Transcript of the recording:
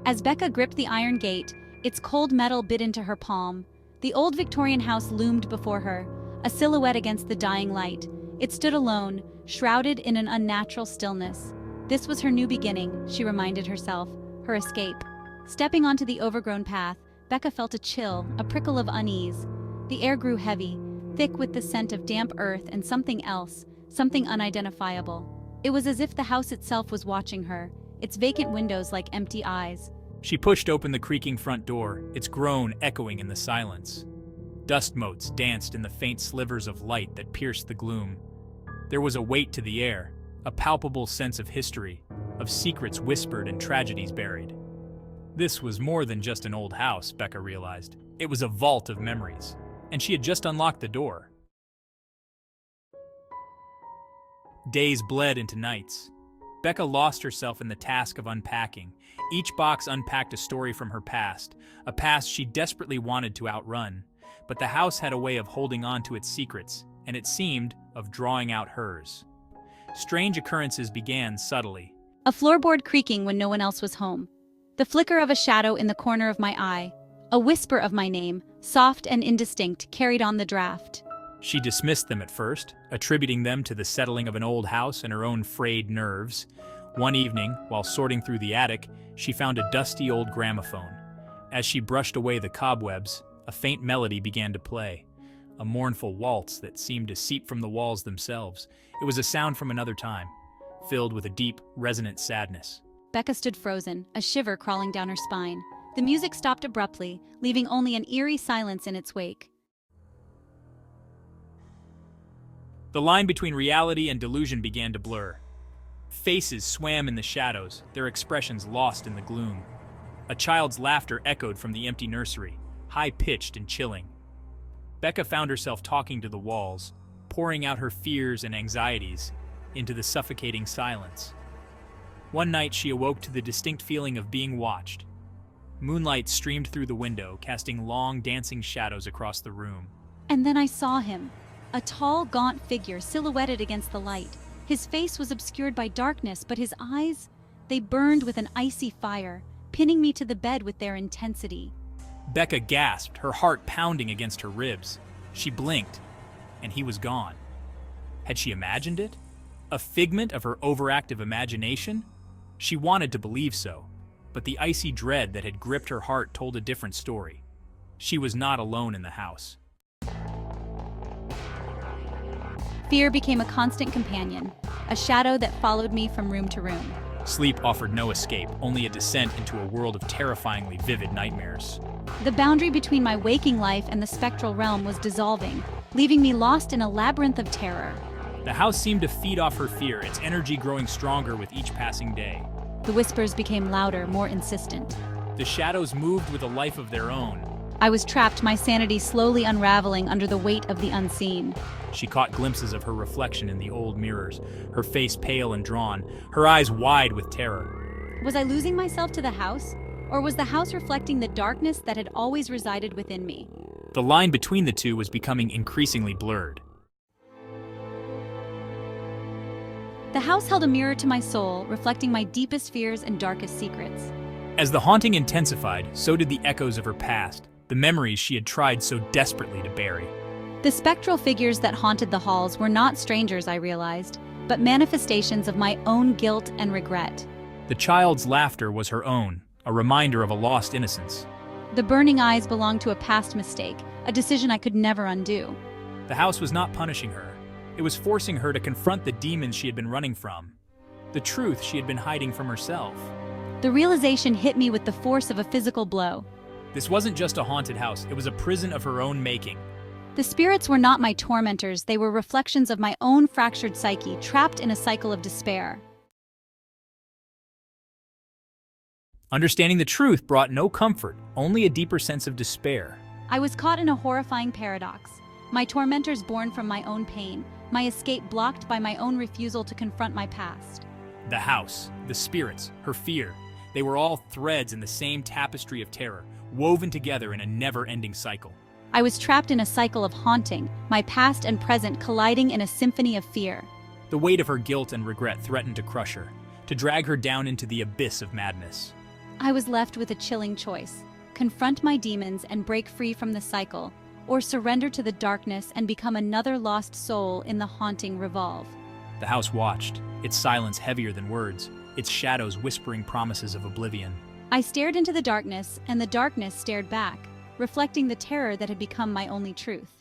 As Becca gripped the iron gate, its cold metal bit into her palm. The old Victorian house loomed before her, a silhouette against the dying light. It stood alone, shrouded in an unnatural stillness. This was her new beginning, she reminded herself, her escape. Stepping onto the overgrown path, Becca felt a chill, a prickle of unease. The air grew heavy, thick with the scent of damp earth and something else, something unidentifiable. It was as if the house itself was watching her, its vacant windows like empty eyes. She pushed open the creaking front door, its groan echoing in the silence. Dust motes danced in the faint slivers of light that pierced the gloom. There was a weight to the air, a palpable sense of history, of secrets whispered and tragedies buried. This was more than just an old house, Becca realized. It was a vault of memories, and she had just unlocked the door. Days bled into nights. Becca lost herself in the task of unpacking. Each box unpacked a story from her past, a past she desperately wanted to outrun. But the house had a way of holding on to its secrets, and it seemed of drawing out hers. Strange occurrences began subtly. A floorboard creaking when no one else was home. The flicker of a shadow in the corner of my eye. A whisper of my name, soft and indistinct, carried on the draft. She dismissed them at first, attributing them to the settling of an old house and her own frayed nerves. One evening, while sorting through the attic, she found a dusty old gramophone. As she brushed away the cobwebs, a faint melody began to play, a mournful waltz that seemed to seep from the walls themselves. It was a sound from another time, filled with a deep, resonant sadness. Becca stood frozen, a shiver crawling down her spine. The music stopped abruptly, leaving only an eerie silence in its wake. The line between reality and delusion began to blur. Faces swam in the shadows, their expressions lost in the gloom. A child's laughter echoed from the empty nursery, high-pitched and chilling. Becca found herself talking to the walls, pouring out her fears and anxieties into the suffocating silence. One night she awoke to the distinct feeling of being watched. Moonlight streamed through the window, casting long, dancing shadows across the room. And then I saw him. A tall, gaunt figure silhouetted against the light. His face was obscured by darkness, but his eyes, they burned with an icy fire, pinning me to the bed with their intensity. Becca gasped, her heart pounding against her ribs. She blinked, and he was gone. Had she imagined it? A figment of her overactive imagination? She wanted to believe so, but the icy dread that had gripped her heart told a different story. She was not alone in the house. Fear became a constant companion, a shadow that followed me from room to room. Sleep offered no escape, only a descent into a world of terrifyingly vivid nightmares. The boundary between my waking life and the spectral realm was dissolving, leaving me lost in a labyrinth of terror. The house seemed to feed off her fear, its energy growing stronger with each passing day. The whispers became louder, more insistent. The shadows moved with a life of their own. I was trapped, my sanity slowly unraveling under the weight of the unseen. She caught glimpses of her reflection in the old mirrors, her face pale and drawn, her eyes wide with terror. Was I losing myself to the house? Or was the house reflecting the darkness that had always resided within me? The line between the two was becoming increasingly blurred. The house held a mirror to my soul, reflecting my deepest fears and darkest secrets. As the haunting intensified, so did the echoes of her past, the memories she had tried so desperately to bury. The spectral figures that haunted the halls were not strangers, I realized, but manifestations of my own guilt and regret. The child's laughter was her own, a reminder of a lost innocence. The burning eyes belonged to a past mistake, a decision I could never undo. The house was not punishing her. It was forcing her to confront the demons she had been running from, the truth she had been hiding from herself. The realization hit me with the force of a physical blow. This wasn't just a haunted house, it was a prison of her own making. The spirits were not my tormentors, they were reflections of my own fractured psyche, trapped in a cycle of despair. Understanding the truth brought no comfort, only a deeper sense of despair. I was caught in a horrifying paradox. My tormentors born from my own pain, my escape blocked by my own refusal to confront my past. The house, the spirits, her fear, they were all threads in the same tapestry of terror, woven together in a never-ending cycle. I was trapped in a cycle of haunting, my past and present colliding in a symphony of fear. The weight of her guilt and regret threatened to crush her, to drag her down into the abyss of madness. I was left with a chilling choice: confront my demons and break free from the cycle, or surrender to the darkness and become another lost soul in the haunting revolve. The house watched, its silence heavier than words, its shadows whispering promises of oblivion. I stared into the darkness, and the darkness stared back, reflecting the terror that had become my only truth.